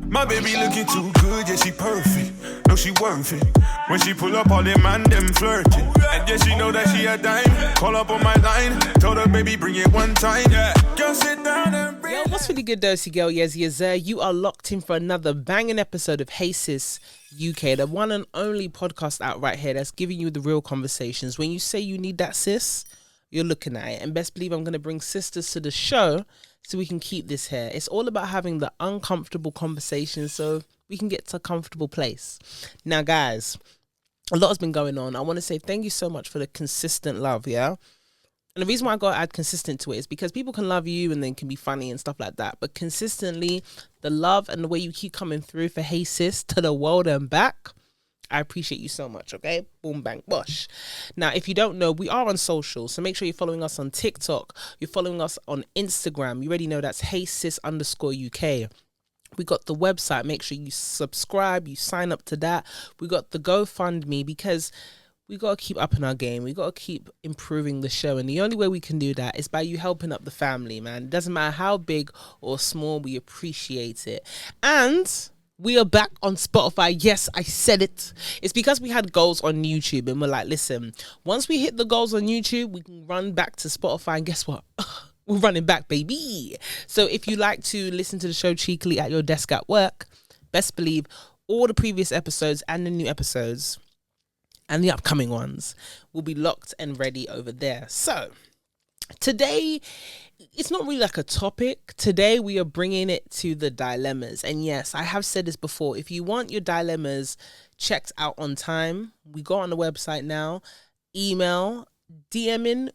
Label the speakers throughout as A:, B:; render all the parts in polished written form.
A: My baby looking too good, yeah, she perfect. No, she worth it. When she pull up, all them man, them flirting. And yeah, she know that she a dime. Call up on my line. Told her, baby, bring it one time. Yeah, girl, sit down and bring.
B: Yo, what's really good, Dosey Girl? Yezzir. You are locked in for another banging episode of Sis UK, the one and only podcast out right here that's giving you the real conversations. When you say you need that sis, you're looking at it. And best believe I'm going to bring sisters to the show so we can keep this here. It's all about having the uncomfortable conversations so we can get to a comfortable place. Now, guys, a lot has been going on. I want to say thank you so much for the consistent love, yeah? And the reason why I got to add consistent to it is because people can love you and then can be funny and stuff like that. But consistently, the love and the way you keep coming through for Hey Sis to the world and back, I appreciate you so much, okay? Boom, bang, bosh. Now, if you don't know, we are on social, so make sure you're following us on TikTok. You're following us on Instagram. You already know that's HeySis_UK. We got the website. Make sure you subscribe, you sign up to that. We got the GoFundMe because we got to keep up in our game. We got to keep improving the show. And the only way we can do that is by you helping up the family, man. It doesn't matter how big or small, we appreciate it. And we are back on Spotify. Yes, I said it. It's because we had goals on YouTube and we're like, listen, once we hit the goals on YouTube, we can run back to Spotify. And guess what? We're running back, baby. So if you like to listen to the show cheekily at your desk at work, best believe all the previous episodes and the new episodes and the upcoming ones will be locked and ready over there. So today, it's not really like a topic. Today, we are bringing it to the dilemmas. And yes, I have said this before. If you want your dilemmas checked out on time, we go on the website now. Email, DMing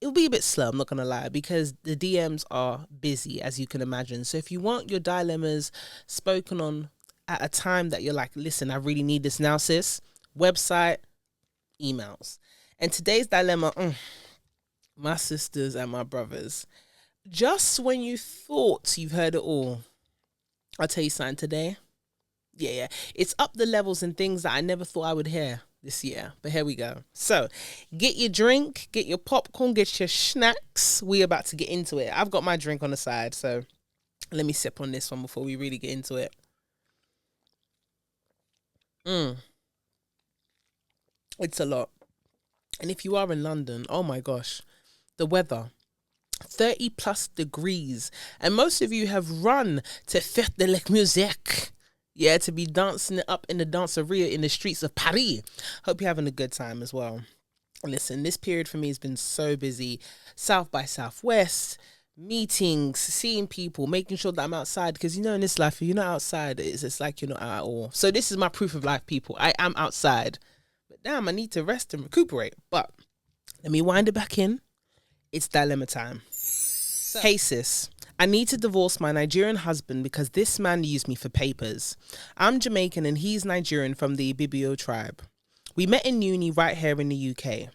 B: it'll be a bit slow, I'm not going to lie, because the DMs are busy, as you can imagine. So if you want your dilemmas spoken on at a time that you're like, listen, I really need this now, sis, website, emails. And today's dilemma, my sisters and my brothers, just when you thought you've heard it all, I'll tell you something today. Yeah, it's up the levels and things that I never thought I would hear this year, but here we go. So get your drink, get your popcorn, get your snacks. We're about to get into it. I've got my drink on the side, so let me sip on this one before we really get into it. It's a lot. And if you are in London, oh my gosh, the weather, 30 plus degrees, and most of you have run to Fête de la Musique. Yeah, to be dancing it up in the danceria in the streets of Paris. Hope you're having a good time as well. Listen, this period for me has been so busy. South by Southwest, meetings, seeing people, making sure that I'm outside. Because, you know, in this life, if you're not outside, it's like you're not out at all. So this is my proof of life, people. I am outside. But damn, I need to rest and recuperate. But let me wind it back in. It's dilemma time. Hey, sis. I need to divorce my Nigerian husband because this man used me for papers. I'm Jamaican and he's Nigerian from the Ibibio tribe. We met in uni right here in the UK.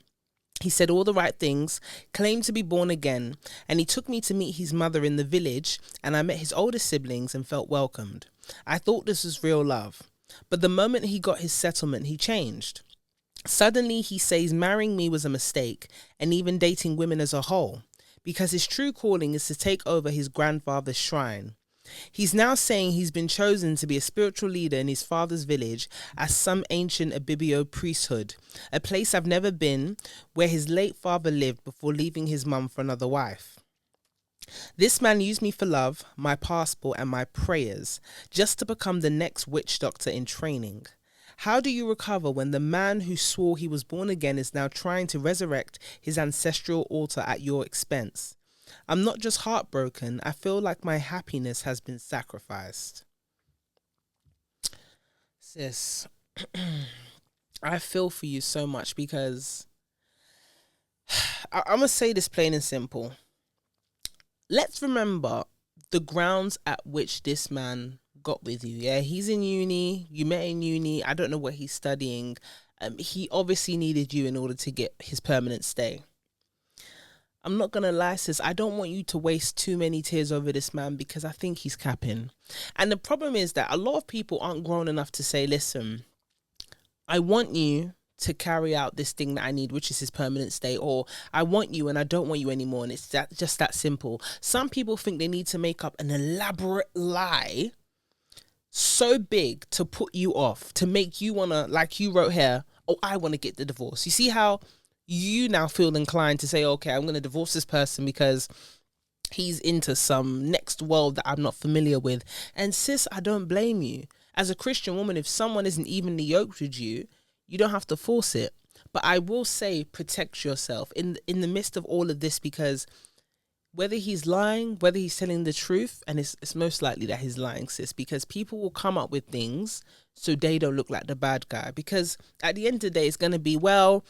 B: He said all the right things, claimed to be born again, and he took me to meet his mother in the village, and I met his older siblings and felt welcomed. I thought this was real love. But the moment he got his settlement, he changed. Suddenly he says marrying me was a mistake, and even dating women as a whole, because his true calling is to take over his grandfather's shrine. He's now saying he's been chosen to be a spiritual leader in his father's village as some ancient Ibibio priesthood, a place I've never been, where his late father lived before leaving his mum for another wife. This man used me for love, my passport and my prayers, just to become the next witch doctor in training. How do you recover when the man who swore he was born again is now trying to resurrect his ancestral altar at your expense? I'm not just heartbroken, I feel like my happiness has been sacrificed. Sis, I feel for you so much because I'm going to say this plain and simple. Let's remember the grounds at which this man got with you. Yeah, he's in uni, you met in uni, I don't know what he's studying. He obviously needed you in order to get his permanent stay. I'm not gonna lie, sis, I don't want you to waste too many tears over this man because I think he's capping. And the problem is that a lot of people aren't grown enough to say, listen, I want you, to carry out this thing that I need, which is his permanent stay, or I want you and I don't want you anymore, and it's just that simple. Some people think they need to make up an elaborate lie so big to put you off, to make you want to, like you wrote here, oh, I want to get the divorce. You see how you now feel inclined to say, okay, I'm going to divorce this person because he's into some next world that I'm not familiar with. And sis, I don't blame you. As a Christian woman, if someone isn't evenly yoked with you, you don't have to force it. But I will say, protect yourself in the midst of all of this, because whether he's lying, whether he's telling the truth, and it's most likely that he's lying, sis, because people will come up with things so they don't look like the bad guy. Because at the end of the day, it's going to be, well,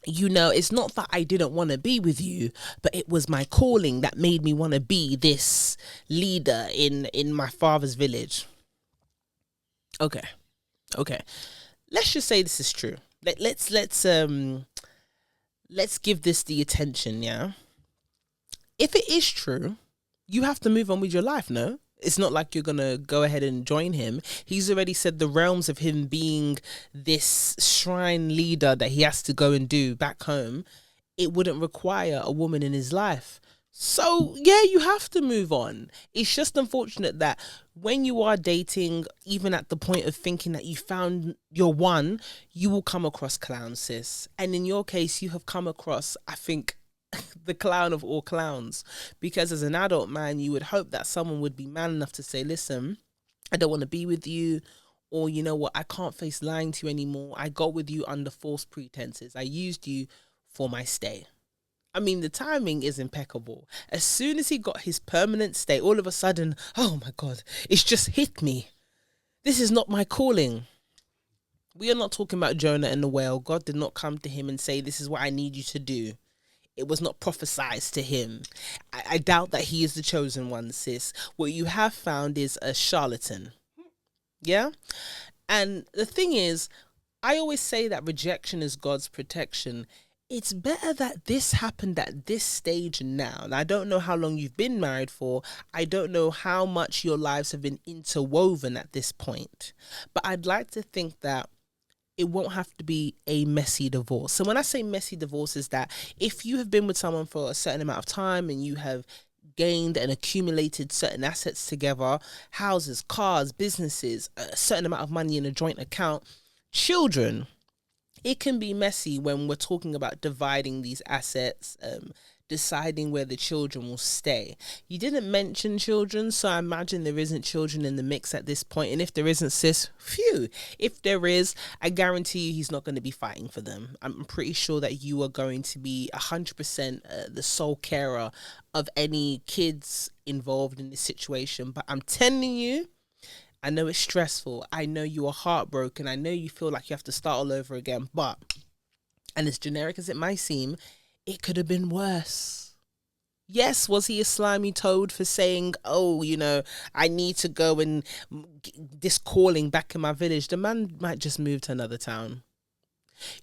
B: you know, it's not that I didn't want to be with you, but it was my calling that made me want to be this leader in my father's village. Okay. Let's just say this is true. Let's give this the attention, yeah? If it is true, you have to move on with your life, no? It's not like you're going to go ahead and join him. He's already said the realms of him being this shrine leader that he has to go and do back home, it wouldn't require a woman in his life. So, yeah, you have to move on. It's just unfortunate that when you are dating, even at the point of thinking that you found your one, you will come across clowns, sis. And in your case, you have come across, I think, the clown of all clowns. Because as an adult man, you would hope that someone would be man enough to say, listen, I don't want to be with you. Or, you know what, I can't face lying to you anymore. I got with you under false pretenses. I used you for my stay. I mean, the timing is impeccable. As soon as he got his permanent stay, all of a sudden, oh my God, it's just hit me. This is not my calling. We are not talking about Jonah and the whale. God did not come to him and say, this is what I need you to do. It was not prophesied to him. I doubt that he is the chosen one, sis. What you have found is a charlatan. Yeah? And the thing is, I always say that rejection is God's protection. It's better that this happened at this stage now. And I don't know how long you've been married for. I don't know how much your lives have been interwoven at this point. But I'd like to think that it won't have to be a messy divorce. So when I say messy divorce, is that if you have been with someone for a certain amount of time and you have gained and accumulated certain assets together, houses, cars, businesses, a certain amount of money in a joint account, children, it can be messy when we're talking about dividing these assets, deciding where the children will stay. You didn't mention children, so I imagine there isn't children in the mix at this point. And if there isn't, sis, phew. If there is, I guarantee you he's not going to be fighting for them. I'm pretty sure that you are going to be 100% the sole carer of any kids involved in this situation. But I'm telling you, I know it's stressful. I know you are heartbroken. I know you feel like you have to start all over again. But, and as generic as it might seem, it could have been worse. Yes, was he a slimy toad for saying, oh, you know, I need to go and this calling back in my village? The man might just move to another town.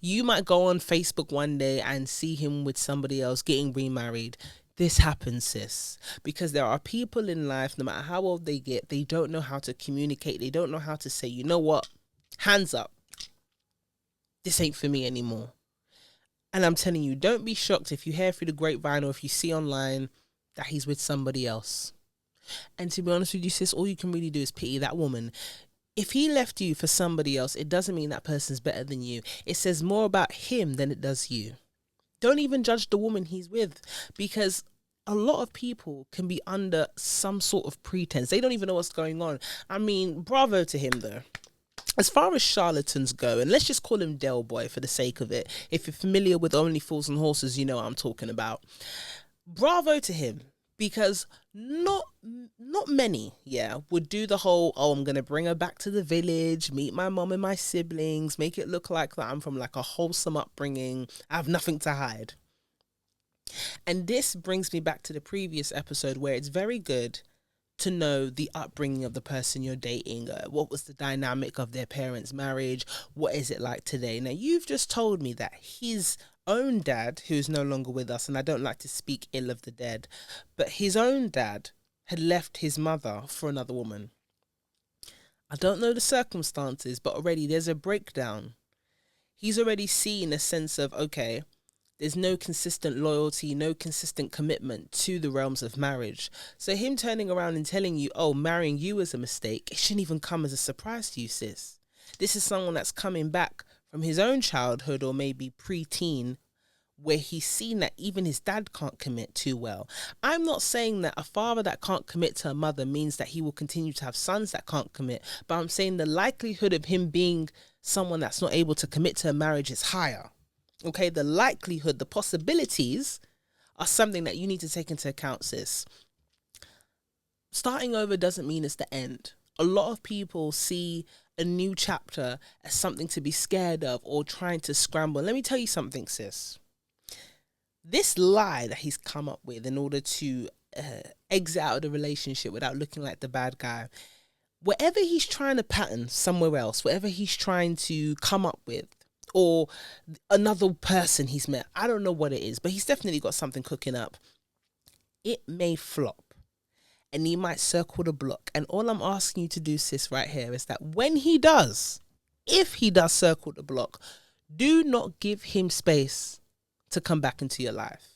B: You might go on Facebook one day and see him with somebody else getting remarried. This happens, sis, because there are people in life, no matter how old they get, they don't know how to communicate. They don't know how to say, you know what, hands up. This ain't for me anymore. And I'm telling you, don't be shocked if you hear through the grapevine or if you see online that he's with somebody else. And to be honest with you, sis, all you can really do is pity that woman. If he left you for somebody else, it doesn't mean that person's better than you. It says more about him than it does you. Don't even judge the woman he's with, because a lot of people can be under some sort of pretense. They don't even know what's going on. I mean, bravo to him though. As far as charlatans go, and let's just call him Del Boy for the sake of it. If you're familiar with Only Fools and Horses, you know what I'm talking about. Bravo to him, because not many, would do the whole, oh, I'm going to bring her back to the village, meet my mom and my siblings, make it look like that I'm from like a wholesome upbringing. I have nothing to hide. And this brings me back to the previous episode where it's very good to know the upbringing of the person you're dating. What was the dynamic of their parents' marriage? What is it like today? Now, you've just told me that his own dad, who's no longer with us, and I don't like to speak ill of the dead, but his own dad had left his mother for another woman. I don't know the circumstances, but already there's a breakdown. He's already seen a sense of, okay, there's no consistent loyalty, no consistent commitment to the realms of marriage. So him turning around and telling you, oh, marrying you is a mistake, it shouldn't even come as a surprise to you, sis. This is someone that's coming back from his own childhood or maybe pre-teen, where he's seen that even his dad can't commit too well. I'm not saying that a father that can't commit to a mother means that he will continue to have sons that can't commit, but I'm saying the likelihood of him being someone that's not able to commit to a marriage is higher. Okay, the likelihood, the possibilities are something that you need to take into account, sis. Starting over doesn't mean it's the end. A lot of people see a new chapter as something to be scared of or trying to scramble. Let me tell you something, sis. This lie that he's come up with in order to exit out of the relationship without looking like the bad guy, whatever he's trying to pattern somewhere else, whatever he's trying to come up with, or another person he's met, I don't know what it is, but he's definitely got something cooking up. It may flop and he might circle the block. And all I'm asking you to do, sis, right here is that when he does, if he does circle the block, do not give him space to come back into your life.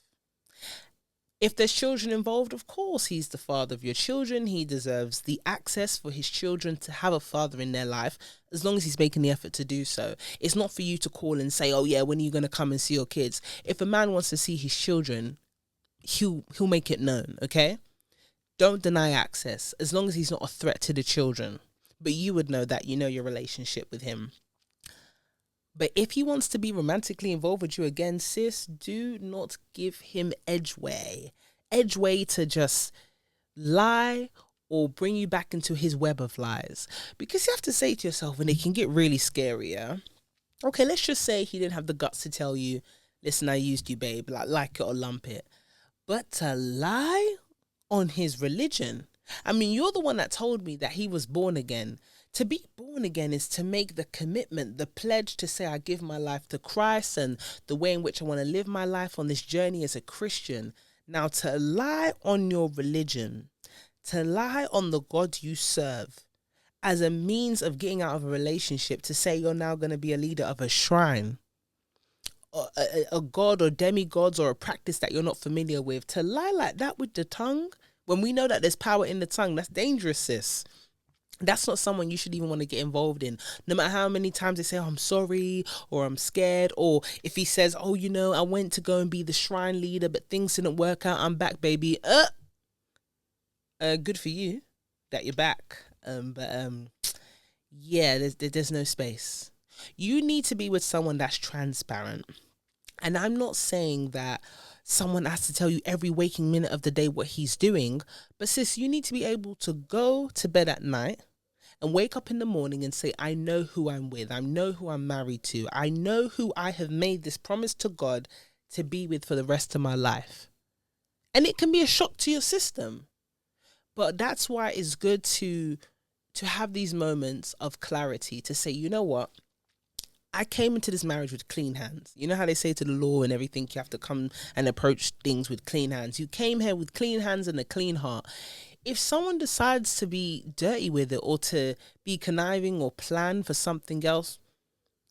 B: If there's children involved, of course, he's the father of your children. He deserves the access for his children to have a father in their life, as long as he's making the effort to do so. It's not for you to call and say, oh yeah, when are you going to come and see your kids? If a man wants to see his children, he'll make it known, okay? Don't deny access, as long as he's not a threat to the children. But you would know that, you know your relationship with him. But if he wants to be romantically involved with you again, sis, do not give him edgeway to just lie or bring you back into his web of lies. Because you have to say to yourself, and it can get really scary, yeah? Okay, let's just say he didn't have the guts to tell you, listen, I used you, babe, like it or lump it. But to lie on his religion, I mean, you're the one that told me that he was born again. To be born again is to make the commitment, the pledge to say, I give my life to Christ and the way in which I want to live my life on this journey as a Christian. Now, to lie on your religion, to lie on the God you serve as a means of getting out of a relationship, to say you're now going to be a leader of a shrine, or a god or demigods or a practice that you're not familiar with, to lie like that with the tongue, when we know that there's power in the tongue, that's dangerous, sis. That's not someone you should even want to get involved in. No matter how many times they say, oh, I'm sorry, or I'm scared, or if he says, oh, you know, I went to go and be the shrine leader, but things didn't work out, I'm back, baby. Good for you that you're back. Yeah, there's no space. You need to be with someone that's transparent. And I'm not saying that someone has to tell you every waking minute of the day what he's doing. But sis, you need to be able to go to bed at night and wake up in the morning and say, I know who I'm with. I know who I'm married to. I know who I have made this promise to God to be with for the rest of my life. And it can be a shock to your system. But that's why it's good to have these moments of clarity, to say, you know what? I came into this marriage with clean hands. You know how they say to the law and everything, you have to come and approach things with clean hands. You came here with clean hands and a clean heart. If someone decides to be dirty with it or to be conniving or plan for something else,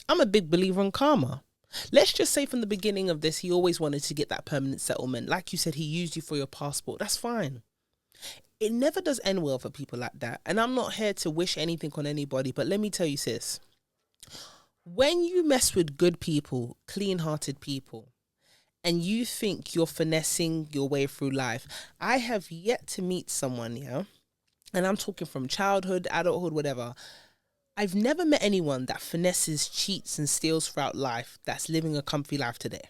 B: I'm a big believer in karma. Let's just say from the beginning of this, he always wanted to get that permanent settlement. Like you said, he used you for your passport. That's fine. It never does end well for people like that. And I'm not here to wish anything on anybody, but let me tell you, sis, when you mess with good people, clean-hearted people, and you think you're finessing your way through life, I have yet to meet someone, yeah, and I'm talking from childhood, adulthood, whatever. I've never met anyone that finesses, cheats, and steals throughout life that's living a comfy life today.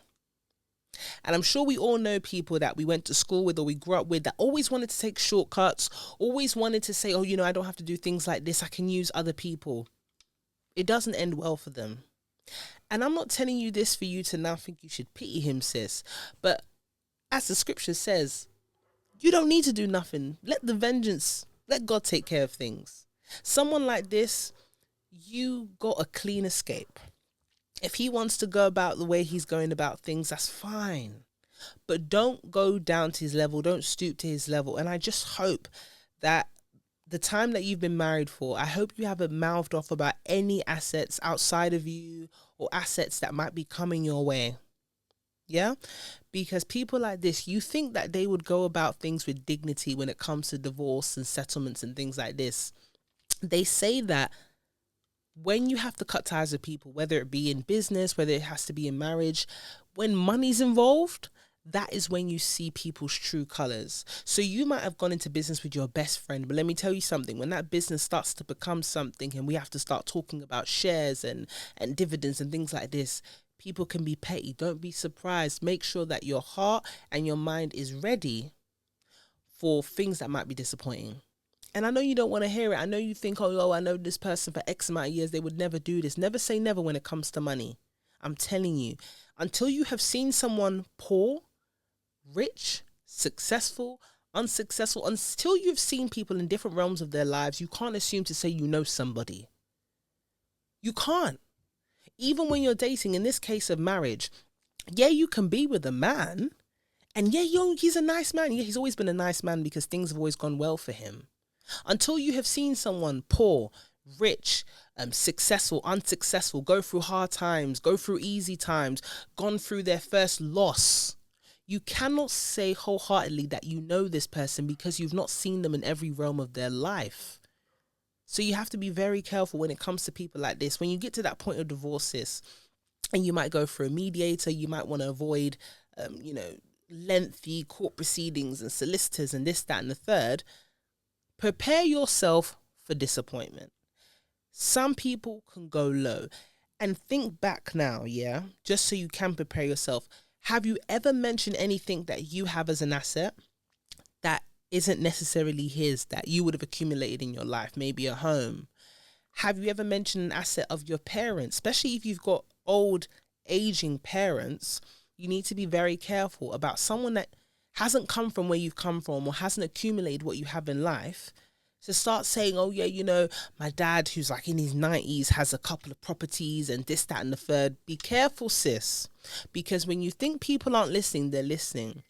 B: And I'm sure we all know people that we went to school with or we grew up with that always wanted to take shortcuts, always wanted to say, oh, you know, I don't have to do things like this. I can use other people. It doesn't end well for them. And I'm not telling you this for you to now think you should pity him, sis. But as the scripture says, you don't need to do nothing. Let God take care of things. Someone like this, you got a clean escape. If he wants to go about the way he's going about things, that's fine. But don't go down to his level. Don't stoop to his level. And I just hope that the time that you've been married for, I hope you haven't mouthed off about any assets outside of you or assets that might be coming your way. Yeah? Because people like this, you think that they would go about things with dignity when it comes to divorce and settlements and things like this. They say that when you have to cut ties with people, whether it be in business, whether it has to be in marriage, when money's involved, that is when you see people's true colors. So you might have gone into business with your best friend, but let me tell you something, when that business starts to become something and we have to start talking about shares and dividends and things like this, people can be petty. Don't be surprised. Make sure that your heart and your mind is ready for things that might be disappointing. And I know you don't want to hear it. I know you think, oh, I know this person for X amount of years. They would never do this. Never say never when it comes to money. I'm telling you, until you have seen someone poor, rich, successful, unsuccessful, until you've seen people in different realms of their lives, you can't assume to say you know somebody. You can't. Even when you're dating, in this case of marriage, yeah, you can be with a man, and yeah, he's a nice man. Yeah, he's always been a nice man because things have always gone well for him. Until you have seen someone poor, rich, successful, unsuccessful, go through hard times, go through easy times, gone through their first loss, you cannot say wholeheartedly that you know this person because you've not seen them in every realm of their life. So you have to be very careful when it comes to people like this. When you get to that point of divorces, and you might go for a mediator, you might want to avoid, lengthy court proceedings and solicitors and this, that, and the third. Prepare yourself for disappointment. Some people can go low. And think back now, yeah, just so you can prepare yourself. Have you ever mentioned anything that you have as an asset that isn't necessarily his, that you would have accumulated in your life, maybe a home? Have you ever mentioned an asset of your parents? Especially if you've got old, aging parents, you need to be very careful about someone that hasn't come from where you've come from or hasn't accumulated what you have in life. So start saying, oh yeah, my dad who's like in his 90s has a couple of properties and this, that, and the third. Be careful, sis. Because when you think people aren't listening, they're listening.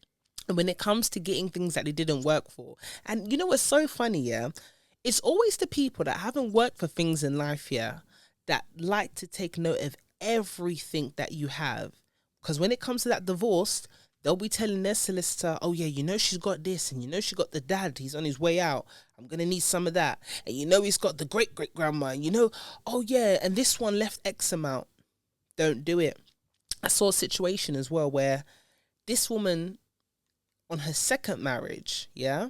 B: And when it comes to getting things that they didn't work for. And you know what's so funny, yeah? It's always the people that haven't worked for things in life, yeah, that like to take note of everything that you have. Because when it comes to that divorce, they'll be telling their solicitor, oh yeah, she's got this, and she got the dad, he's on his way out, I'm going to need some of that. And he's got the great-great-grandma, and oh yeah, and this one left X amount. Don't do it. I saw a situation as well where this woman, on her second marriage, yeah,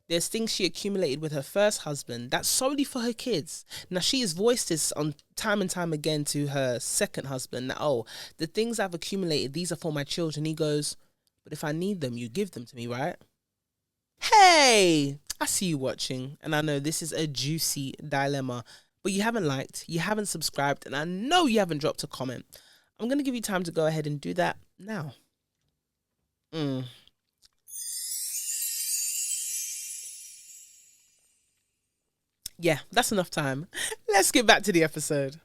B: there's things she accumulated with her first husband that's solely for her kids. Now, she has voiced this on time and time again to her second husband that, oh, the things I've accumulated, these are for my children. He goes, but if I need them, you give them to me, right? Hey, I see you watching, and I know this is a juicy dilemma, but you haven't liked, you haven't subscribed, and I know you haven't dropped a comment. I'm going to give you time to go ahead and do that now. Yeah, that's enough time. Let's get back to the episode.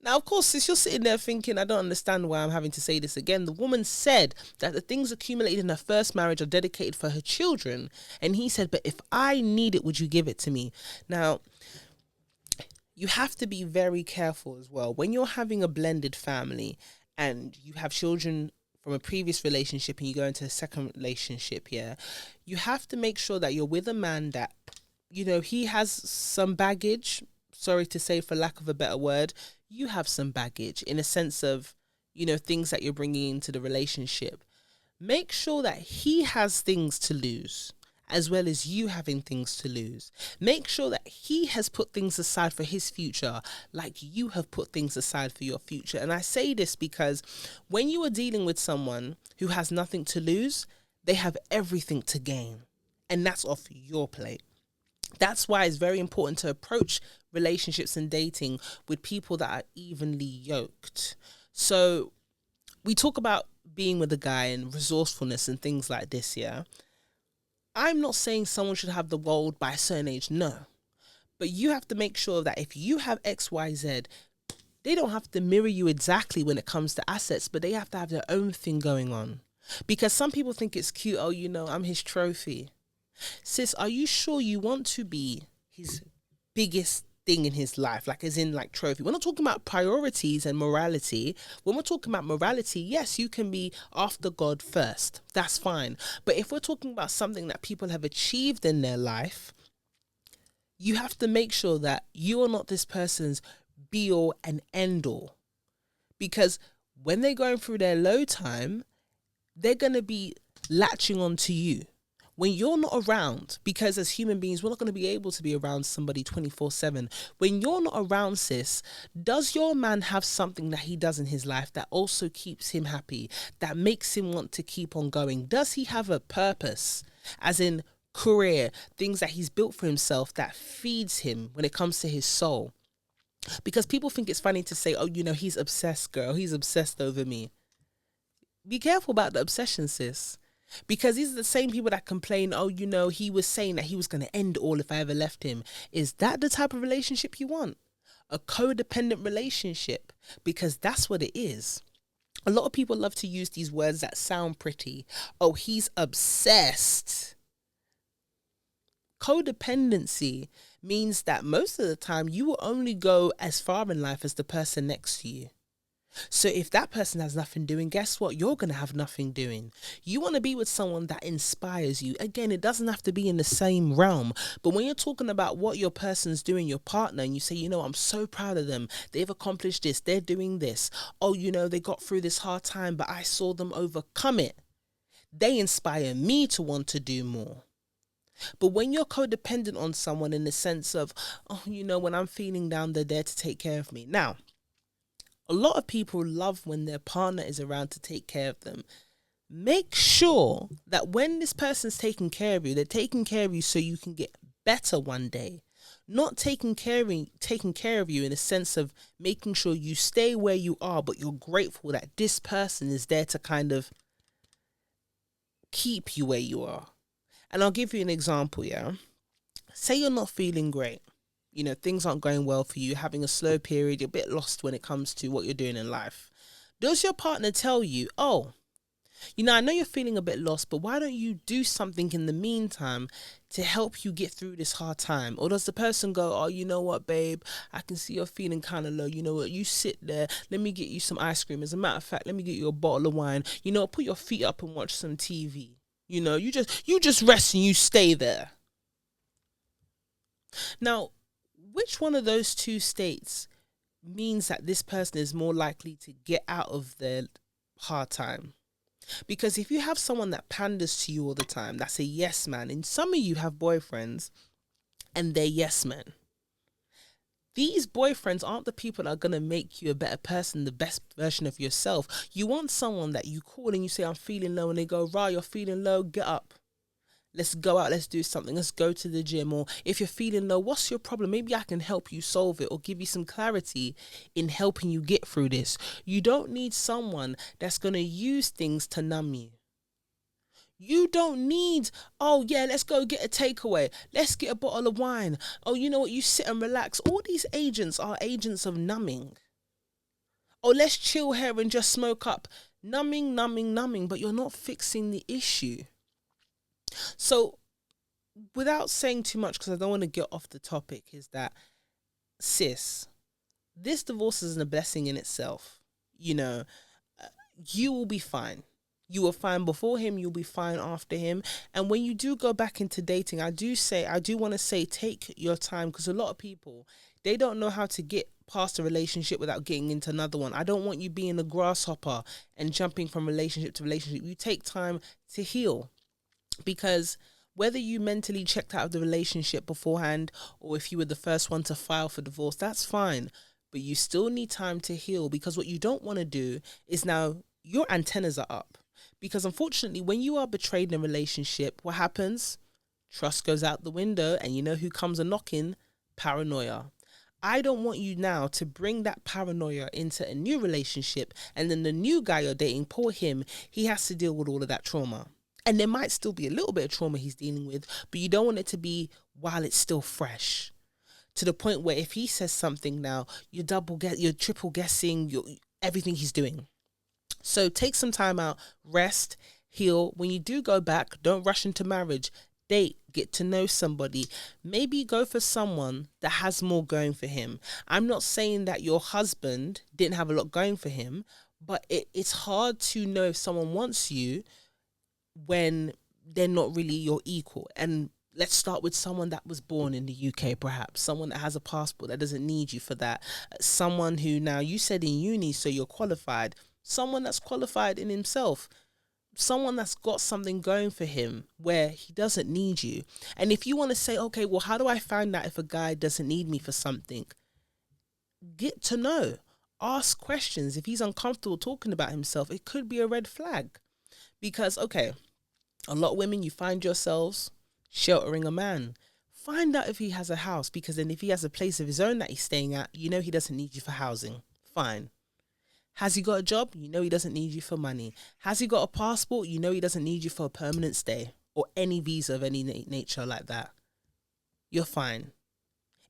B: Now, of course, since you're sitting there thinking, I don't understand why I'm having to say this again, the woman said that the things accumulated in her first marriage are dedicated for her children. And he said, but if I need it, would you give it to me? Now, you have to be very careful as well. When you're having a blended family and you have children from a previous relationship and you go into a second relationship, yeah, you have to make sure that you're with a man that, he has some baggage. Sorry to say, for lack of a better word, you have some baggage in a sense of, things that you're bringing into the relationship. Make sure that he has things to lose as well as you having things to lose. Make sure that he has put things aside for his future like you have put things aside for your future. And I say this because when you are dealing with someone who has nothing to lose, they have everything to gain. And that's off your plate. That's why it's very important to approach relationships and dating with people that are evenly yoked. So we talk about being with a guy and resourcefulness and things like this, yeah? I'm not saying someone should have the world by a certain age, no. But you have to make sure that if you have X, Y, Z, they don't have to mirror you exactly when it comes to assets, but they have to have their own thing going on. Because some people think it's cute, oh, I'm his trophy. Sis, are you sure you want to be his biggest thing in his life, like as in like trophy. We're not talking about priorities and morality. When we're talking about morality, yes, you can be after God first. That's fine. But if we're talking about something that people have achieved in their life, you have to make sure that you are not this person's be all and end all. Because when they're going through their low time, they're going to be latching on to you. When you're not around, because as human beings, we're not going to be able to be around somebody 24/7. When you're not around, sis, does your man have something that he does in his life that also keeps him happy, that makes him want to keep on going? Does he have a purpose, as in career, things that he's built for himself that feeds him when it comes to his soul? Because people think it's funny to say, oh, you know, he's obsessed, girl. He's obsessed over me. Be careful about the obsession, sis. Because these are the same people that complain, oh, you know, he was saying that he was going to end all if I ever left him. Is that the type of relationship you want? A codependent relationship? Because that's what it is. A lot of people love to use these words that sound pretty. Oh, he's obsessed. Codependency means that most of the time you will only go as far in life as the person next to you. So if that person has nothing doing, guess what? You're going to have nothing doing. You want to be with someone that inspires you. Again, it doesn't have to be in the same realm. But when you're talking about what your person's doing, your partner, and you say, you know, I'm so proud of them. They've accomplished this. They're doing this. Oh, you know, they got through this hard time, but I saw them overcome it. They inspire me to want to do more. But when you're codependent on someone in the sense of, oh, you know, when I'm feeling down, they're there to take care of me. Now, a lot of people love when their partner is around to take care of them. Make sure that when this person's taking care of you, they're taking care of you so you can get better one day. Not taking care of you in a sense of making sure you stay where you are, but you're grateful that this person is there to kind of keep you where you are. And I'll give you an example, yeah? Say you're not feeling great. You know, things aren't going well for you, having a slow period, you're a bit lost when it comes to what you're doing in life. Does your partner tell you, oh, you know, I know you're feeling a bit lost, but why don't you do something in the meantime to help you get through this hard time? Or does the person go, oh, you know what, babe, I can see you're feeling kind of low. You know what, you sit there, let me get you some ice cream. As a matter of fact, let me get you a bottle of wine. You know, put your feet up and watch some TV. You know, you just rest and you stay there. Now, which one of those two states means that this person is more likely to get out of their hard time? Because if you have someone that panders to you all the time, that's a yes man. And some of you have boyfriends and they're yes men. These boyfriends aren't the people that are going to make you a better person, the best version of yourself. You want someone that you call and you say, I'm feeling low. And they go, Ra, you're feeling low, get up. Let's go out, let's do something. Let's go to the gym. Or if you're feeling low, what's your problem? Maybe I can help you solve it or give you some clarity in helping you get through this. You don't need someone that's going to use things to numb you. You don't need, oh yeah, let's go get a takeaway. Let's get a bottle of wine. Oh, you know what? You sit and relax. All these agents are agents of numbing. Oh, let's chill here and just smoke up. Numbing, but you're not fixing the issue. So, without saying too much, because I don't want to get off the topic, is that, sis, this divorce isn't a blessing in itself. You know, you will be fine. You were fine before him, you'll be fine after him. And when you do go back into dating, I do want to say, take your time, because a lot of people, they don't know how to get past a relationship without getting into another one. I don't want you being a grasshopper and jumping from relationship to relationship. You take time to heal. Because whether you mentally checked out of the relationship beforehand or if you were the first one to file for divorce, that's fine. But you still need time to heal, because what you don't want to do is now your antennas are up. Because unfortunately, when you are betrayed in a relationship, what happens? Trust goes out the window, and you know who comes a knocking? Paranoia. I don't want you now to bring that paranoia into a new relationship, and then the new guy you're dating, poor him, he has to deal with all of that trauma. And there might still be a little bit of trauma he's dealing with, but you don't want it to be while it's still fresh. To the point where if he says something now, you're triple guessing everything he's doing. So take some time out, rest, heal. When you do go back, don't rush into marriage. date, get to know somebody. Maybe go for someone that has more going for him. I'm not saying that your husband didn't have a lot going for him, but it's hard to know if someone wants you when they're not really your equal. And let's start with someone that was born in the UK, perhaps someone that has a passport that doesn't need you for that. Someone who, now you said in uni, so you're qualified. Someone that's qualified in himself. Someone that's got something going for him where he doesn't need you. And if you want to say, okay, well, how do I find out if a guy doesn't need me for something? Get to know. Ask questions. If he's uncomfortable talking about himself, it could be a red flag. Because, okay, a lot of women, you find yourselves sheltering a man. Find out if he has a house, because then if he has a place of his own that he's staying at, you know he doesn't need you for housing. Fine. Has he got a job? You know he doesn't need you for money. Has he got a passport? You know he doesn't need you for a permanent stay or any visa of any nature like that. You're fine.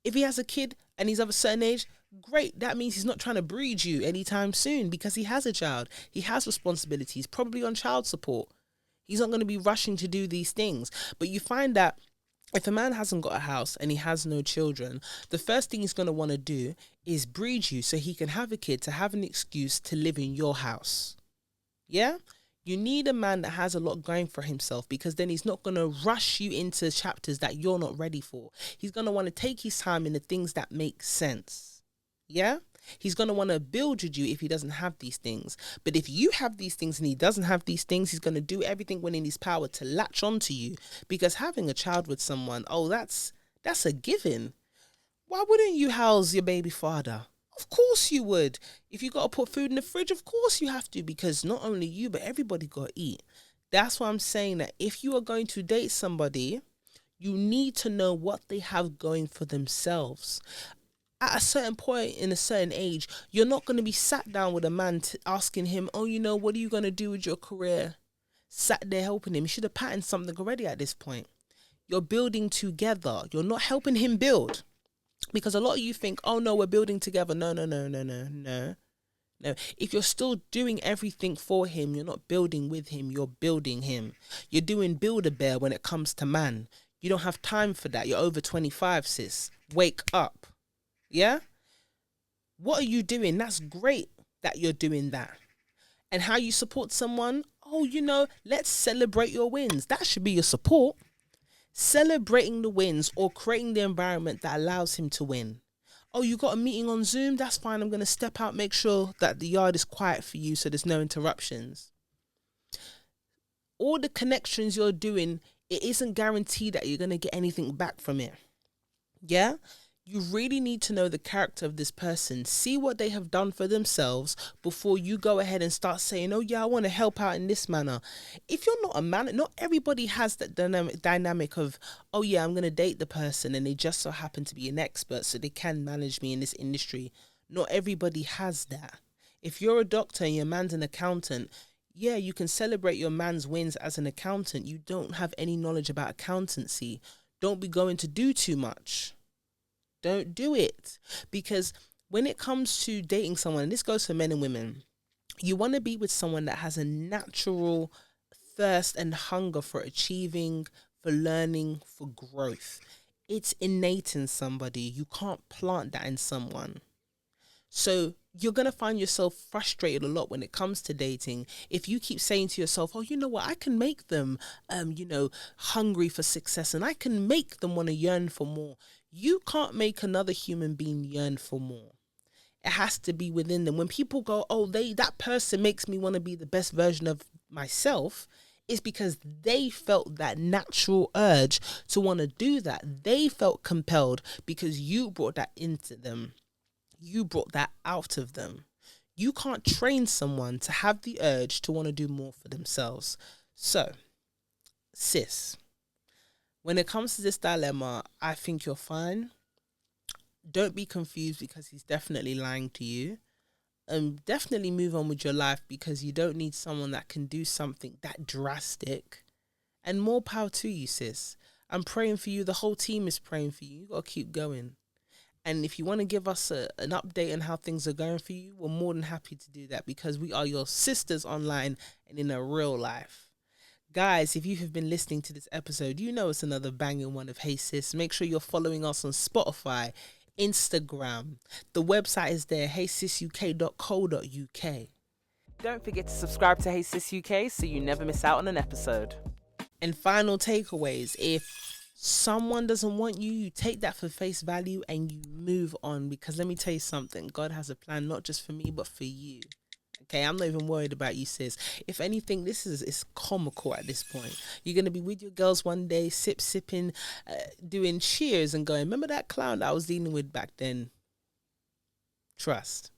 B: If he has a kid and he's of a certain age, great. That means he's not trying to breed you anytime soon, because he has a child. He has responsibilities, probably on child support. He's not going to be rushing to do these things. But you find that if a man hasn't got a house and he has no children, the first thing he's going to want to do is breed you so he can have a kid, to have an excuse to live in your house. Yeah? You need a man that has a lot going for himself, because then he's not going to rush you into chapters that you're not ready for. He's going to want to take his time in the things that make sense. Yeah? He's going to want to build with you if he doesn't have these things. But if you have these things and he doesn't have these things, he's going to do everything within his power to latch onto you. Because having a child with someone, that's a given. Why wouldn't you house your baby father? Of course you would. If you got to put food in the fridge, of course you have to, because not only you, but everybody got to eat. That's why I'm saying that if you are going to date somebody, you need to know what they have going for themselves. At a certain point in a certain age, you're not going to be sat down with a man asking him, oh, what are you going to do with your career? Sat there helping him. You should have patterned something already at this point. You're building together. You're not helping him build. Because a lot of you think, oh, no, we're building together. No. If you're still doing everything for him, you're not building with him. You're building him. You're doing Build-A-Bear when it comes to man. You don't have time for that. You're over 25, sis. Wake up. Yeah? What are you doing? That's great that you're doing that. And how you support someone? Oh, let's celebrate your wins. That should be your support. Celebrating the wins, or creating the environment that allows him to win. Oh, you got a meeting on Zoom? That's fine. I'm going to step out, make sure that the yard is quiet for you so there's no interruptions. All the connections you're doing, it isn't guaranteed that you're going to get anything back from it. Yeah? You really need to know the character of this person. See what they have done for themselves before you go ahead and start saying, oh yeah, I want to help out in this manner. If you're not a man, not everybody has that dynamic of, oh yeah, I'm going to date the person and they just so happen to be an expert so they can manage me in this industry. Not everybody has that. If you're a doctor and your man's an accountant, yeah, you can celebrate your man's wins as an accountant. You don't have any knowledge about accountancy. Don't be going to do too much. Don't do it. Because when it comes to dating someone, and this goes for men and women, you want to be with someone that has a natural thirst and hunger for achieving, for learning, for growth. It's innate in somebody. You can't plant that in someone. So you're going to find yourself frustrated a lot when it comes to dating. If you keep saying to yourself, oh, you know what, I can make them, hungry for success, and I can make them want to yearn for more. You can't make another human being yearn for more. It has to be within them. When people go, oh, that person makes me want to be the best version of myself, it's because they felt that natural urge to want to do that. They felt compelled because you brought that into them. You brought that out of them. You can't train someone to have the urge to want to do more for themselves. So, sis, when it comes to this dilemma, I think you're fine. Don't be confused because he's definitely lying to you. Definitely move on with your life because you don't need someone that can do something that drastic. And more power to you, sis. I'm praying for you. The whole team is praying for you. You got to keep going. And if you want to give us an update on how things are going for you, we're more than happy to do that because we are your sisters online and in a real life. Guys, if you have been listening to this episode, you know it's another banging one of Hey Sis. Make sure you're following us on Spotify, Instagram. The website is there, heysisuk.co.uk. Don't forget to subscribe to Hey Sis UK so you never miss out on an episode. And final takeaways. If someone doesn't want you, you take that for face value and you move on. Because let me tell you something. God has a plan not just for me, but for you. Okay, I'm not even worried about you, sis. If anything, it's comical at this point. You're going to be with your girls one day, sipping, doing cheers and going, remember that clown that I was dealing with back then? Trust.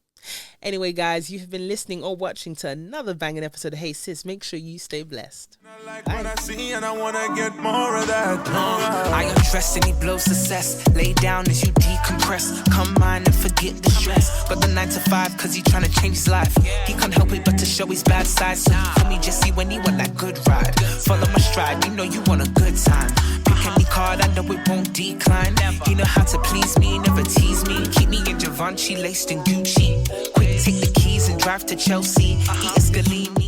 B: Anyway, guys, you have been listening or watching to another banging episode of Hey Sis. Make sure you stay blessed.
A: I like what I see and I want to get more of that.
C: I undress and he blows success. Lay down as you decompress. Come on and forget the stress. Got the 9 to 5 cause he tryna change his life. He can't help it but to show his bad side. So you call me Yezzi when he want that good ride. Follow my stride, you know you want a good time. Pick any card, I know it won't decline. He know how to please me, never tease me. Keep me in Givenchy, laced in Gucci. Quick, take the keys and drive to Chelsea. He Escalini.